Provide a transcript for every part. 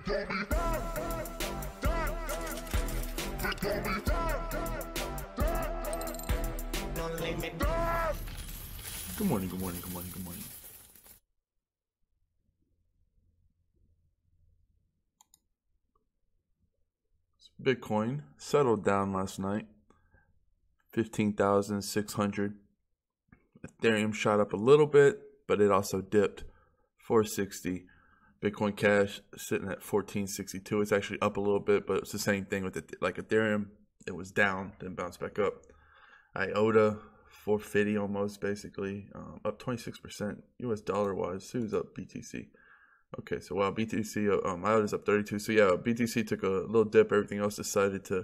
Good morning, good morning, good morning, good morning. Bitcoin settled down last night, 15,600. Ethereum shot up a little bit, but it also dipped 460. Bitcoin Cash sitting at 1462. It's actually up a little bit, but it's the same thing with it. Like Ethereum, it was down, then bounced back up. IOTA, 450 almost, basically, up 26% US dollar wise. Who's up? BTC. Okay, so while BTC, IOTA's up 32. So yeah, BTC took a little dip. Everything else decided to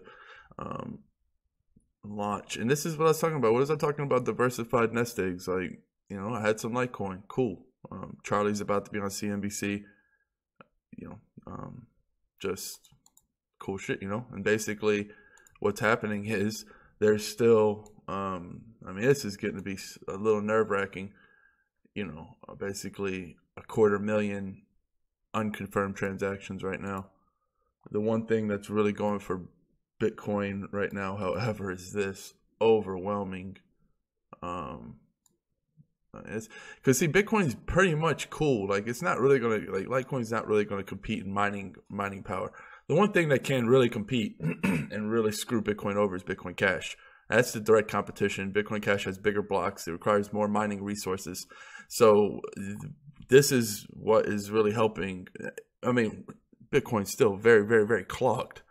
launch. And this is what I was talking about. What was I talking about? Diversified nest eggs. Like, you know, I had some Litecoin. Cool. Charlie's about to be on CNBC. You know, just cool shit, you know. And basically what's happening is there's still, I mean, this is getting to be a little nerve-wracking, you know, basically 250,000 unconfirmed transactions right now. The one thing that's really going for Bitcoin right now, however, is this overwhelming. It's because see, Bitcoin's pretty much cool. Like it's not really gonna Litecoin's not really gonna compete in mining power. The one thing that can really compete and really screw Bitcoin over is Bitcoin Cash. That's the direct competition. Bitcoin Cash has bigger blocks. It requires more mining resources. So this is what is really helping. I mean, Bitcoin's still very, very, very clogged,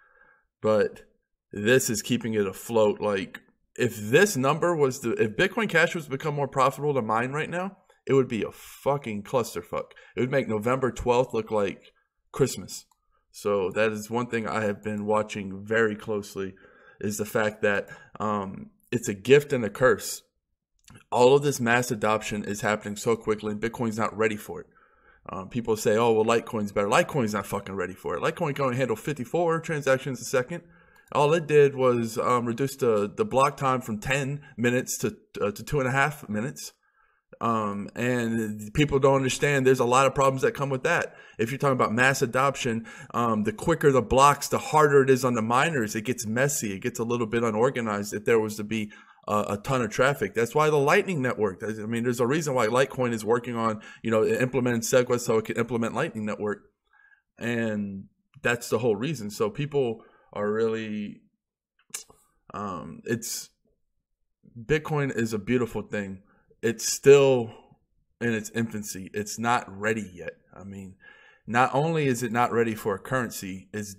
but this is keeping it afloat. Like if this number was if Bitcoin Cash was to become more profitable to mine right now, it would be a fucking clusterfuck. It would make November 12th look like Christmas. So that is one thing I have been watching very closely, is the fact that it's a gift and a curse. All of this mass adoption is happening so quickly, and Bitcoin's not ready for it. People say, oh, well, Litecoin's better. Litecoin's not fucking ready for it. Litecoin can only handle 54 transactions a second. All it did was reduce the block time from 10 minutes to 2.5 minutes. And people don't understand there's a lot of problems that come with that. If you're talking about mass adoption, the quicker the blocks, the harder it is on the miners. It gets messy. It gets a little bit unorganized if there was to be a ton of traffic. That's why the Lightning Network, I mean, there's a reason why Litecoin is working on, you know, implementing Segwit so it can implement Lightning Network. And that's the whole reason. So people are really, Bitcoin is a beautiful thing. It's still in its infancy. It's not ready yet. I mean, not only is it not ready for a currency, it's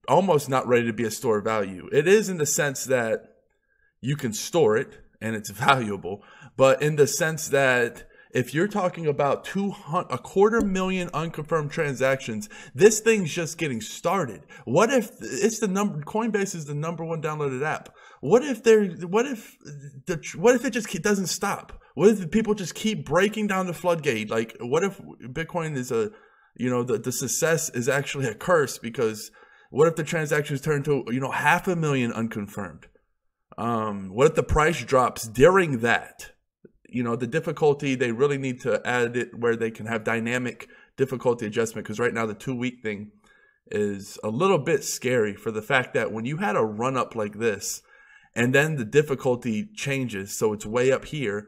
almost not ready to be a store of value. It is in the sense that you can store it and it's valuable, but in the sense that if you're talking about 250,000 unconfirmed transactions, this thing's just getting started. What if it's Coinbase is the #1 downloaded app? What if it just doesn't stop? What if people just keep breaking down the floodgate? Like, what if Bitcoin is the success is actually a curse? Because what if the transactions turn to, 500,000 unconfirmed? What if the price drops during that? The difficulty, they really need to add it where they can have dynamic difficulty adjustment, because right now the 2-week thing is a little bit scary for the fact that when you had a run up like this and then the difficulty changes, so it's way up here,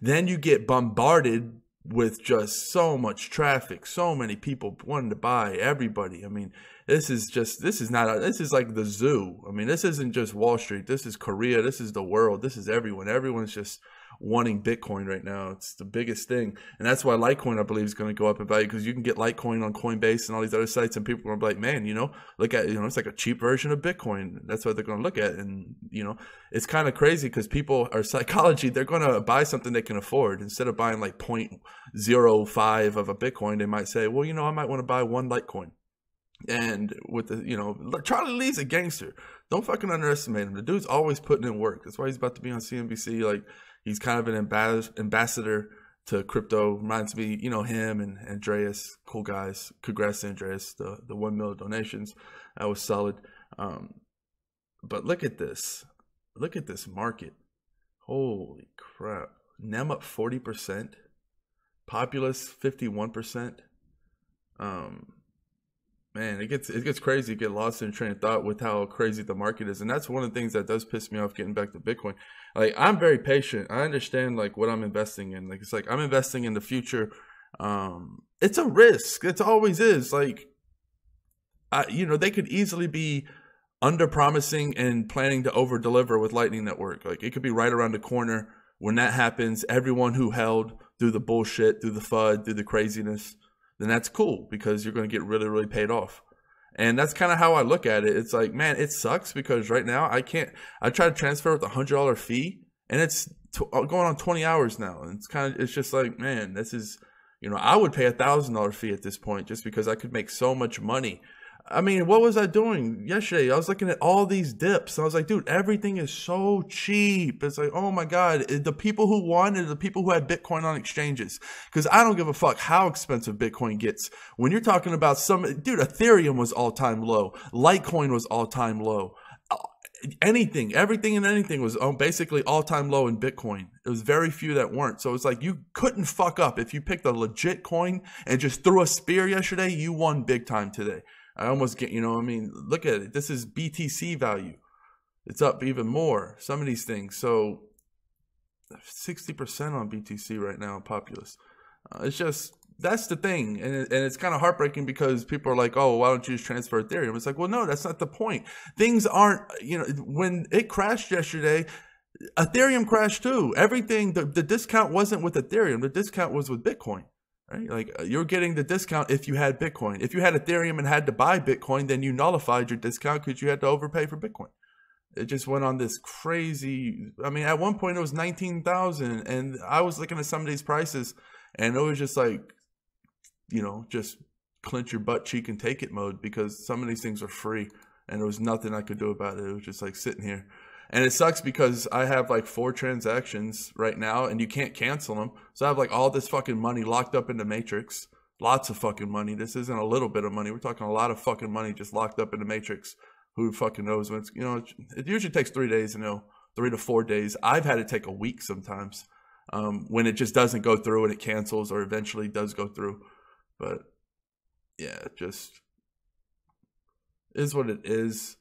then you get bombarded with just so much traffic, so many people wanting to buy, everybody. I mean, this is like the zoo. I mean, this isn't just Wall Street. This is Korea. This is the world. This is everyone. Everyone's just wanting Bitcoin right now. It's the biggest thing. And that's why Litecoin, I believe, is going to go up in value, because you can get Litecoin on Coinbase and all these other sites, and people are going to be like, man, look at, it's like a cheap version of Bitcoin. That's what they're going to look at. And, it's kind of crazy because people are psychology. They're going to buy something they can afford. Instead of buying like 0.05 of a Bitcoin, they might say, well, I might want to buy one Litecoin. And with the, Charlie Lee's a gangster. Don't fucking underestimate him. The dude's always putting in work. That's why he's about to be on CNBC. Like, he's kind of an ambassador to crypto. Reminds me, him and Andreas, cool guys. Congrats to Andreas, the 1 million donations. That was solid. But look at this. Look at this market. Holy crap. NEM up 40%. Populous 51%. Man, it gets crazy. You get lost in train of thought with how crazy the market is, and that's one of the things that does piss me off. Getting back to Bitcoin, like I'm very patient. I understand like what I'm investing in. Like it's like I'm investing in the future. It's a risk. It always is. Like, they could easily be under promising and planning to over deliver with Lightning Network. Like it could be right around the corner. When that happens, everyone who held through the bullshit, through the FUD, through the craziness, then that's cool because you're going to get really, really paid off. And that's kind of how I look at it. It's like, man, it sucks because right now I try to transfer with $100 fee and it's going on 20 hours now. And it's just like, man, this is, I would pay $1,000 fee at this point just because I could make so much money. I mean, what was I doing yesterday? I was looking at all these dips. I was like, dude, everything is so cheap. It's like, oh my God, the people who won are the people who had Bitcoin on exchanges. Because I don't give a fuck how expensive Bitcoin gets. When you're talking about dude, Ethereum was all-time low. Litecoin was all-time low. Everything and anything was basically all-time low in Bitcoin. There was very few that weren't. So it's like you couldn't fuck up. If you picked a legit coin and just threw a spear yesterday, you won big time today. I almost get, look at it. This is BTC value. It's up even more. Some of these things. So 60% on BTC right now, Populous. It's just, that's the thing. And it's kind of heartbreaking because people are like, oh, why don't you just transfer Ethereum? It's like, well, no, that's not the point. Things aren't, when it crashed yesterday, Ethereum crashed too. Everything, the discount wasn't with Ethereum. The discount was with Bitcoin. Right? Like you're getting the discount if you had Bitcoin. If you had Ethereum and had to buy Bitcoin, then you nullified your discount because you had to overpay for Bitcoin. It just went on this crazy. I mean, at one point it was 19,000, and I was looking at some of these prices, and it was just like, just clench your butt cheek and take it mode because some of these things are free, and there was nothing I could do about it. It was just like sitting here. And it sucks because I have like 4 transactions right now and you can't cancel them. So I have like all this fucking money locked up in the Matrix. Lots of fucking money. This isn't a little bit of money. We're talking a lot of fucking money just locked up in the Matrix. Who fucking knows when it's, it usually takes 3 days, 3 to 4 days. I've had it take a week sometimes when it just doesn't go through and it cancels or eventually does go through. But yeah, it just is what it is.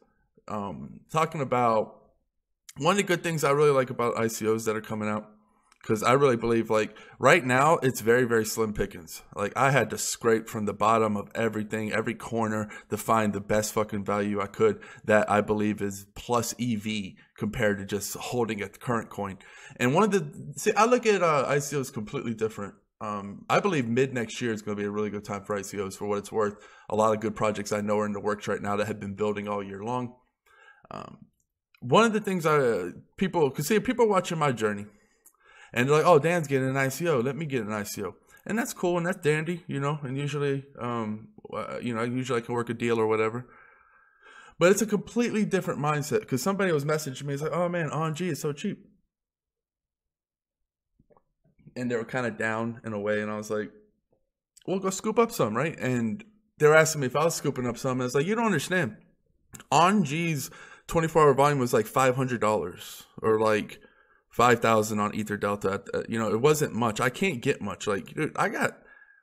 Talking about one of the good things I really like about ICOs that are coming out, because I really believe like right now it's very, very slim pickings. Like I had to scrape from the bottom of everything, every corner to find the best fucking value I could that I believe is plus EV compared to just holding a current coin. And I look at ICOs completely different. I believe mid next year is going to be a really good time for ICOs for what it's worth. A lot of good projects I know are in the works right now that have been building all year long. One of the things people watching my journey and they're like, oh, Dan's getting an ICO. Let me get an ICO. And that's cool. And that's dandy, and usually, usually I can work a deal or whatever, but it's a completely different mindset because somebody was messaging me. It's like, oh man, ONG is so cheap. And they were kind of down in a way. And I was like, well, go scoop up some, right? And they're asking me if I was scooping up some. And it's like, you don't understand. ONG's 24-hour volume was like $500 or like 5,000 on Ether Delta. It wasn't much. I can't get much. Like, dude,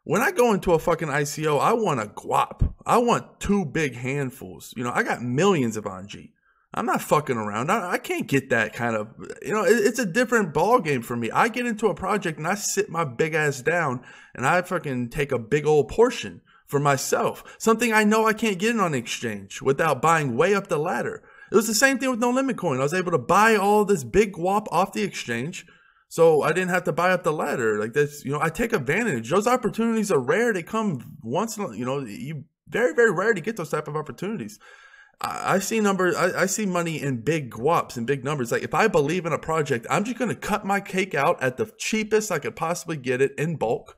when I go into a fucking ICO, I want a guap. I want 2 big handfuls. I got millions of ONG. I'm not fucking around. I can't get that kind of, it's a different ball game for me. I get into a project and I sit my big ass down and I fucking take a big old portion for myself. Something I know I can't get in on exchange without buying way up the ladder. It was the same thing with No Limit Coin. I was able to buy all this big guap off the exchange, so I didn't have to buy up the ladder. Like this, I take advantage. Those opportunities are rare. They come once in you very, very rare to get those type of opportunities. I see numbers. I see money in big guaps and big numbers. Like if I believe in a project, I'm just going to cut my cake out at the cheapest I could possibly get it in bulk.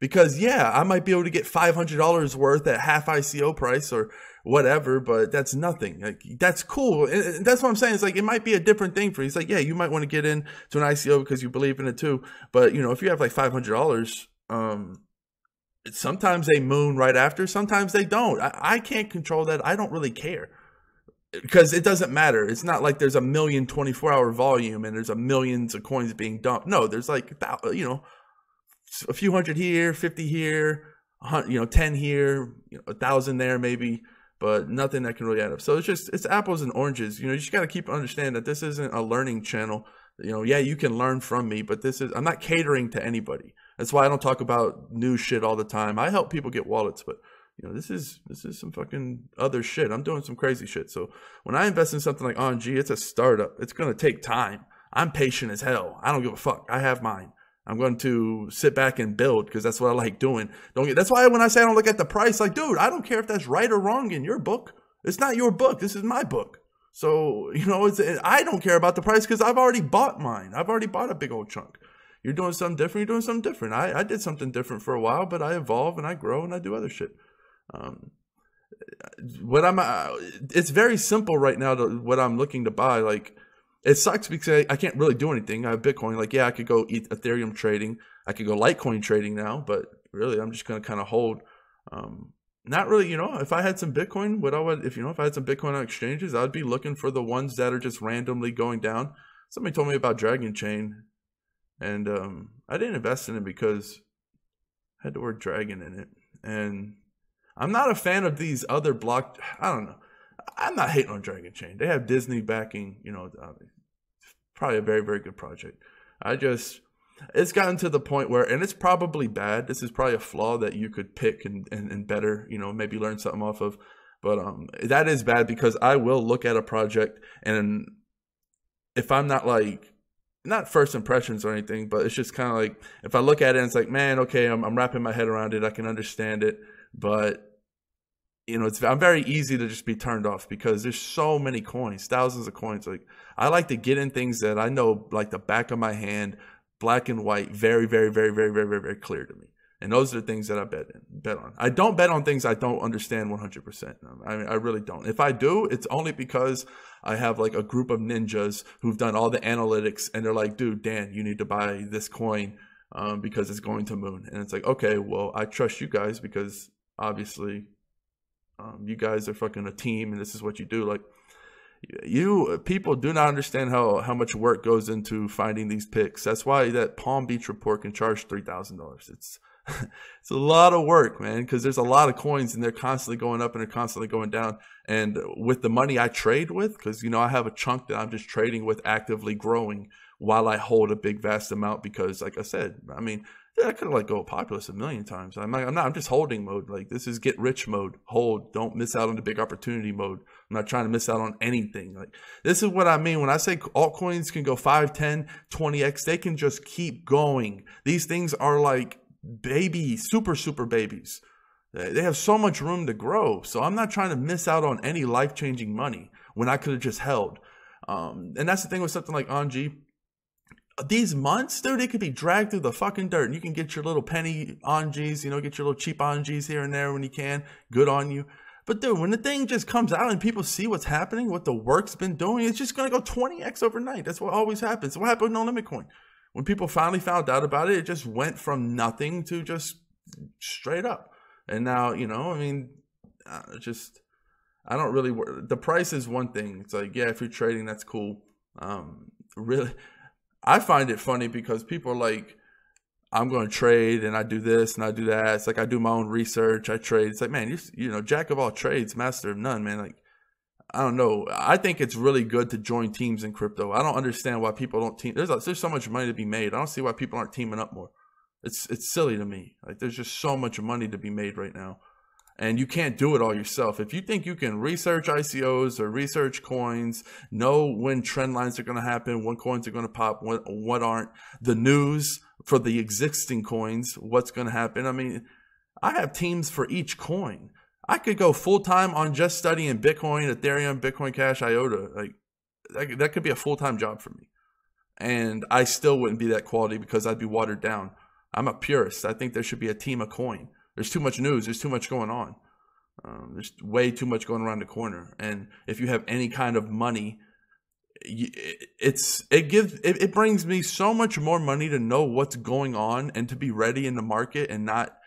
Because yeah, I might be able to get $500 worth at half ICO price or whatever, but that's nothing. Like, that's cool. And that's what I'm saying. It's like, it might be a different thing for you. It's like, yeah, you might want to get into an ICO because you believe in it too. But if you have like $500, sometimes they moon right after, sometimes they don't. I can't control that. I don't really care because it doesn't matter. It's not like there's a million 24-hour volume and there's a millions of coins being dumped. No, there's like, a few hundred here, 50 here, 10 here, 1,000 there maybe, but nothing that can really add up. So it's apples and oranges. You just got to keep understanding that this isn't a learning channel. Yeah, you can learn from me, but I'm not catering to anybody. That's why I don't talk about new shit all the time. I help people get wallets, but this is some fucking other shit. I'm doing some crazy shit. So when I invest in something like ONG, it's a startup. It's going to take time. I'm patient as hell. I don't give a fuck. I have mine. I'm going to sit back and build because that's what I like doing. That's why when I say I don't look at the price, like, dude, I don't care if that's right or wrong in your book. It's not your book. This is my book. So, I don't care about the price because I've already bought mine. I've already bought a big old chunk. You're doing something different. You're doing something different. I did something different for a while, but I evolve and I grow and I do other shit. It's very simple right now to what I'm looking to buy. Like, it sucks because I can't really do anything. I have Bitcoin. Like, yeah, I could go Ethereum trading. I could go Litecoin trading now, but really, I'm just going to kind of hold. Not really, if I had some Bitcoin, if I had some Bitcoin on exchanges, I'd be looking for the ones that are just randomly going down. Somebody told me about Dragon Chain, and I didn't invest in it because it had the word dragon in it. And I'm not a fan of these other I don't know. I'm not hating on Dragon Chain. They have Disney backing, probably a very, very good project. It's gotten to the point where, and it's probably bad. This is probably a flaw that you could pick and better, maybe learn something off of. But that is bad because I will look at a project, and if I'm not first impressions or anything, but it's just kind of like, if I look at it and it's like, man, okay, I'm wrapping my head around it. I can understand it. But, I'm very easy to just be turned off because there's so many coins, thousands of coins. Like, I like to get in things that I know like the back of my hand, black and white, very, very, very, very, very, very, very clear to me. And those are the things that I bet on. I don't bet on things I don't understand 100%. I really don't. If I do, it's only because I have like a group of ninjas who've done all the analytics and they're like, dude, Dan, you need to buy this coin because it's going to moon. And it's like, okay, well, I trust you guys because obviously you guys are fucking a team and this is what you do. Like, people do not understand how much work goes into finding these picks. That's why that Palm Beach report can charge $3,000. It's a lot of work, man, because there's a lot of coins and they're constantly going up and they're constantly going down. And with the money I trade with, because I have a chunk that I'm just trading with, actively growing while I hold a big vast amount. Because like I said, I could have let go of Populous a million times. I'm just holding mode. Like, this is get rich mode. Hold. Don't miss out on the big opportunity mode. I'm not trying to miss out on anything. Like, this is what I mean when I say altcoins can go 5, 10, 20x. They can just keep going. These things are like babies, super, super babies. They have so much room to grow. So I'm not trying to miss out on any life-changing money when I could have just held. And that's the thing with something like ONG. These months, dude, it could be dragged through the fucking dirt. And you can get your little penny ONGs, get your little cheap ONGs here and there when you can. Good on you. But dude, when the thing just comes out and people see what's happening, what the work's been doing, it's just going to go 20x overnight. That's what always happens. What happened with No Limit Coin? When people finally found out about it, it just went from nothing to just straight up. And now, I don't really, the price is one thing. It's like, yeah, if you're trading, that's cool. Really, I find it funny because people are like, I'm going to trade and I do this and I do that. It's like, I do my own research. I trade. It's like, man, jack of all trades, master of none, man. Like, I don't know. I think it's really good to join teams in crypto. I don't understand why people don't team. There's so much money to be made. I don't see why people aren't teaming up more. It's silly to me. Like, there's just so much money to be made right now. And you can't do it all yourself. If you think you can research ICOs or research coins, know when trend lines are going to happen, when coins are going to pop, what aren't, the news for the existing coins, what's going to happen. I have teams for each coin. I could go full-time on just studying Bitcoin, Ethereum, Bitcoin Cash, IOTA. Like, that could be a full-time job for me. And I still wouldn't be that quality because I'd be watered down. I'm a purist. I think there should be a team of coin. There's too much news. There's too much going on. There's way too much going around the corner. And if you have any kind of money, it brings me so much more money to know what's going on and to be ready in the market and not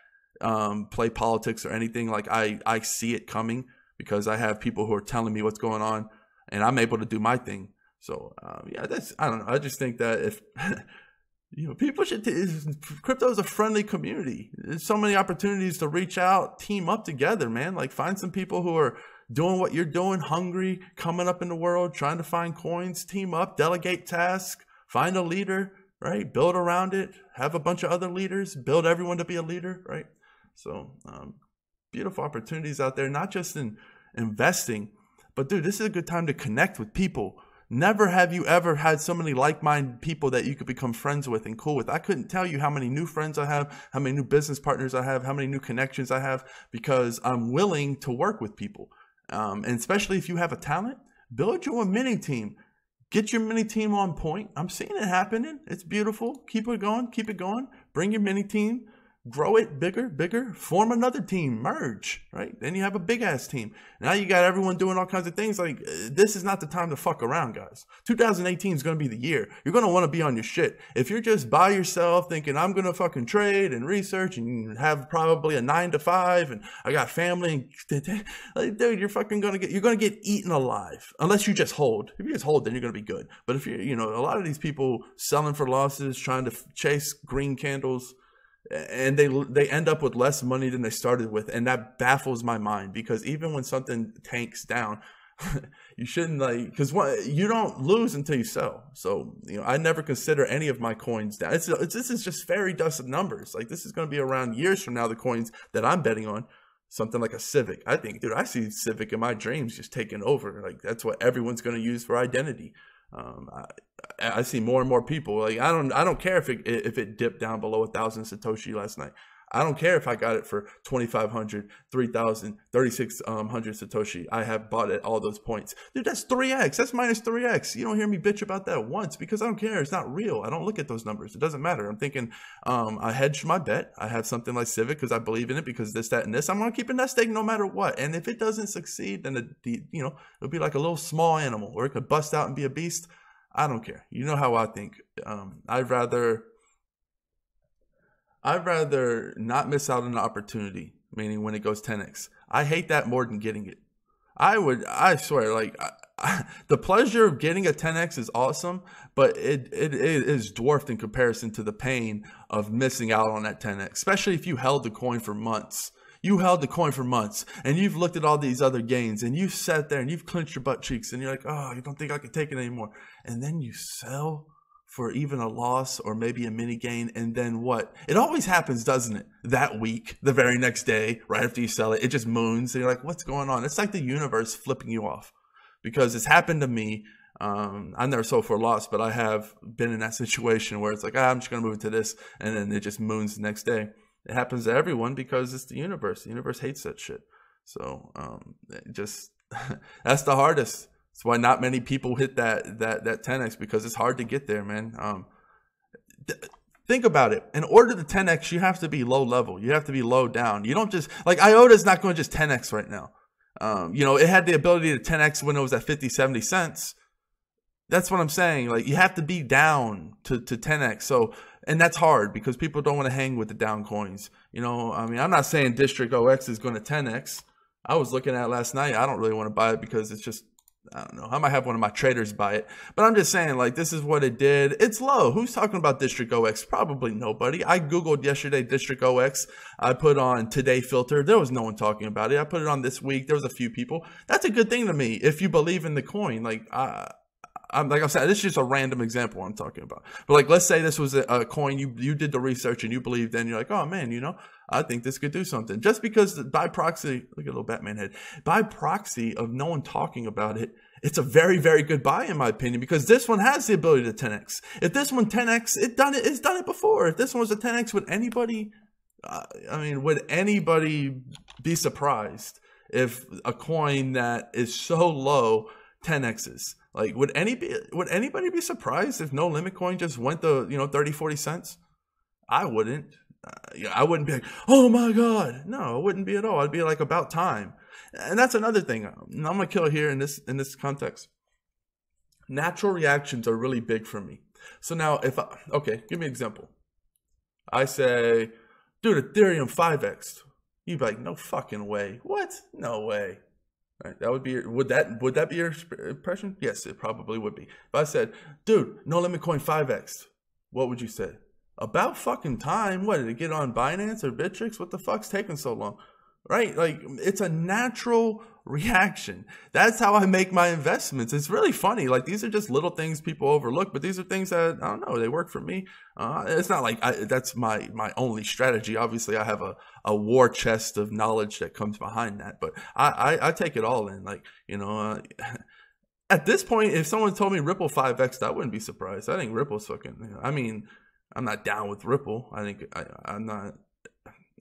play politics or anything. Like, I see it coming because I have people who are telling me what's going on and I'm able to do my thing. So yeah, I don't know. I just think that if People should. Crypto is a friendly community. There's so many opportunities to reach out, team up together, man. Like find some people who are doing what you're doing, hungry, coming up in the world, trying to find coins, team up, delegate tasks, find a leader, right? Build around it, have a bunch of other leaders, build everyone to be a leader, right? So beautiful opportunities out there, not just in investing, but dude, this is a good time to connect with people. Never have you ever had so many like-minded people that you could become friends with and cool with. I couldn't tell you how many new friends I have, how many new business partners I have, how many new connections I have, because I'm willing to work with people. And especially if you have a talent, build you a mini team. Get your mini team on point. I'm seeing it happening. It's beautiful. Keep it going. Keep it going. Bring your mini team. Grow it bigger, form another team, merge, right? Then you have a big ass team. Now you got everyone doing all kinds of things. Like this is not the time to fuck around, guys. 2018 is going to be the year. You're going to want to be on your shit. If you're just by yourself thinking I'm going to fucking trade and research and have probably a 9 to 5 and I got family, and, like, dude, you're going to get eaten alive unless you just hold. If you just hold, then you're going to be good. But if you're, a lot of these people selling for losses, trying to chase green candles, and they end up with less money than they started with, and that baffles my mind, because even when something tanks down, you shouldn't, like, because you don't lose until you sell. So I never consider any of my coins down. This is just fairy dust of numbers. Like this is going to be around years from now, the coins that I'm betting on. Something like a Civic. I think, dude, I see Civic in my dreams just taking over. Like that's what everyone's going to use for identity. I see more and more people, like I don't care if it dipped down below 1,000 Satoshi last night. I don't care if I got it for 2,500, 3,000, 3,600 Satoshi. I have bought at all those points. Dude, that's 3x. That's minus 3x. You don't hear me bitch about that once, because I don't care. It's not real. I don't look at those numbers. It doesn't matter. I'm thinking I hedged my bet. I have something like Civic because I believe in it, because this, that, and this. I'm going to keep in that stake no matter what. And if it doesn't succeed, then it'll be like a little small animal, or it could bust out and be a beast. I don't care. You know how I think. I'd rather not miss out on an opportunity, meaning when it goes 10x. I hate that more than getting it. I swear, like the pleasure of getting a 10x is awesome, but it is dwarfed in comparison to the pain of missing out on that 10x, especially if you held the coin for months. You held the coin for months and you've looked at all these other gains and you've sat there and you've clenched your butt cheeks and you're like, oh, you don't think I can take it anymore. And then you sell for even a loss or maybe a mini gain. And then what? It always happens, doesn't it? That week, the very next day, right after you sell it, it just moons. And you're like, what's going on? It's like the universe flipping you off, because it's happened to me. I never sold for a loss, but I have been in that situation where it's like, I'm just going to move it to this. And then it just moons the next day. It happens to everyone because it's the universe. The universe hates that shit. So that's the hardest. That's why not many people hit that 10x, because it's hard to get there, man. Think about it. In order to 10x, you have to be low level. You have to be low down. You don't just, like, IOTA's not going to just 10x right now. It had the ability to 10x when it was at 50, 70 cents. That's what I'm saying. Like, you have to be down to 10x. So, and that's hard because people don't want to hang with the down coins. I'm not saying District OX is going to 10x. I was looking at it last night. I don't really want to buy it because it's just, I don't know. I might have one of my traders buy it. But I'm just saying, like, this is what it did. It's low. Who's talking about District OX? Probably nobody. I Googled yesterday District OX. I put on Today Filter. There was no one talking about it. I put it on this week. There was a few people. That's a good thing to me if you believe in the coin. Like, I'm saying, this is just a random example I'm talking about. But like, let's say this was a coin, you did the research and you believed in, you're like, oh man, I think this could do something. Just because by proxy, look at a little Batman head, by proxy of no one talking about it, it's a very, very good buy in my opinion, because this one has the ability to 10x. If this one 10x, it's done it before. If this one was a 10x, would anybody be surprised if a coin that is so low 10x's? Like, would anybody be surprised if no limit coin just went to 30, 40 cents? I wouldn't. I wouldn't be like, oh my god. No, I wouldn't be at all. I'd be like, about time. And that's another thing. I'm gonna kill it here in this context. Natural reactions are really big for me. So now, okay, give me an example. I say, dude, Ethereum 5x. You'd be like, no fucking way. What? No way. Right, that would be, would that be your impression? Yes, it probably would be. If I said, dude, no limit coin 5x, what would you say? about fucking time. What, did it get on Binance or Bittrex? What the fuck's taking so long? Right? Like, it's a natural reaction. That's how I make my investments. It's really funny. Like, these are just little things people overlook, but these are things that, I don't know, they work for me. It's not like that's my only strategy. Obviously, I have a war chest of knowledge that comes behind that, but I take it all in. Like, you know, at this point, if someone told me Ripple 5x, I wouldn't be surprised. I think Ripple's fucking, you know, I mean, I'm not down with Ripple. I think I'm not.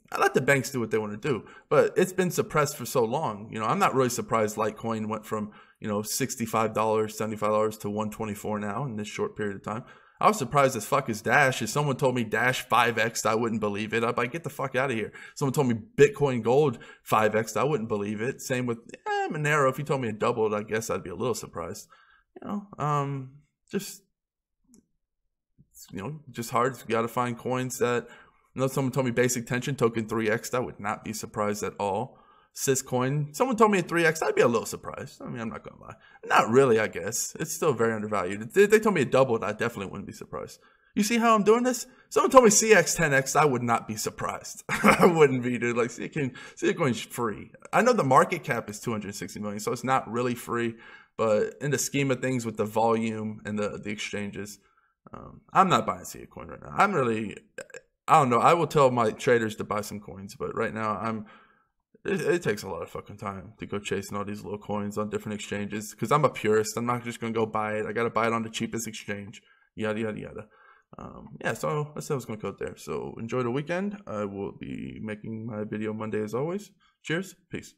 I let the banks do what they want to do, but it's been suppressed for so long. You know, I'm not really surprised Litecoin went from, you know, $65, $75 to $124 now in this short period of time. I was surprised as fuck as Dash. If someone told me Dash 5x, I wouldn't believe it. I'd be like, get the fuck out of here. Someone told me Bitcoin Gold 5x, I wouldn't believe it. Same with Monero. If he told me it doubled, I guess I'd be a little surprised. You know, just hard. You got to find coins that. You know, someone told me basic tension token 3x. I would not be surprised at all. Syscoin, someone told me at 3x. I'd be a little surprised. I mean, I'm not gonna lie. Not really, I guess. It's still very undervalued. If they told me it doubled, I definitely wouldn't be surprised. You see how I'm doing this? Someone told me CX 10x. I would not be surprised. I wouldn't be, dude. Like, Syscoin's free. I know the market cap is 260 million, so it's not really free. But in the scheme of things, with the volume and the exchanges, I'm not buying Syscoin right now. I don't know. I will tell my traders to buy some coins, but right now it takes a lot of fucking time to go chasing all these little coins on different exchanges because I'm a purist. I'm not just going to go buy it. I got to buy it on the cheapest exchange, yada, yada, yada. Yeah, so that's how I was going to go there. So enjoy the weekend. I will be making my video Monday as always. Cheers. Peace.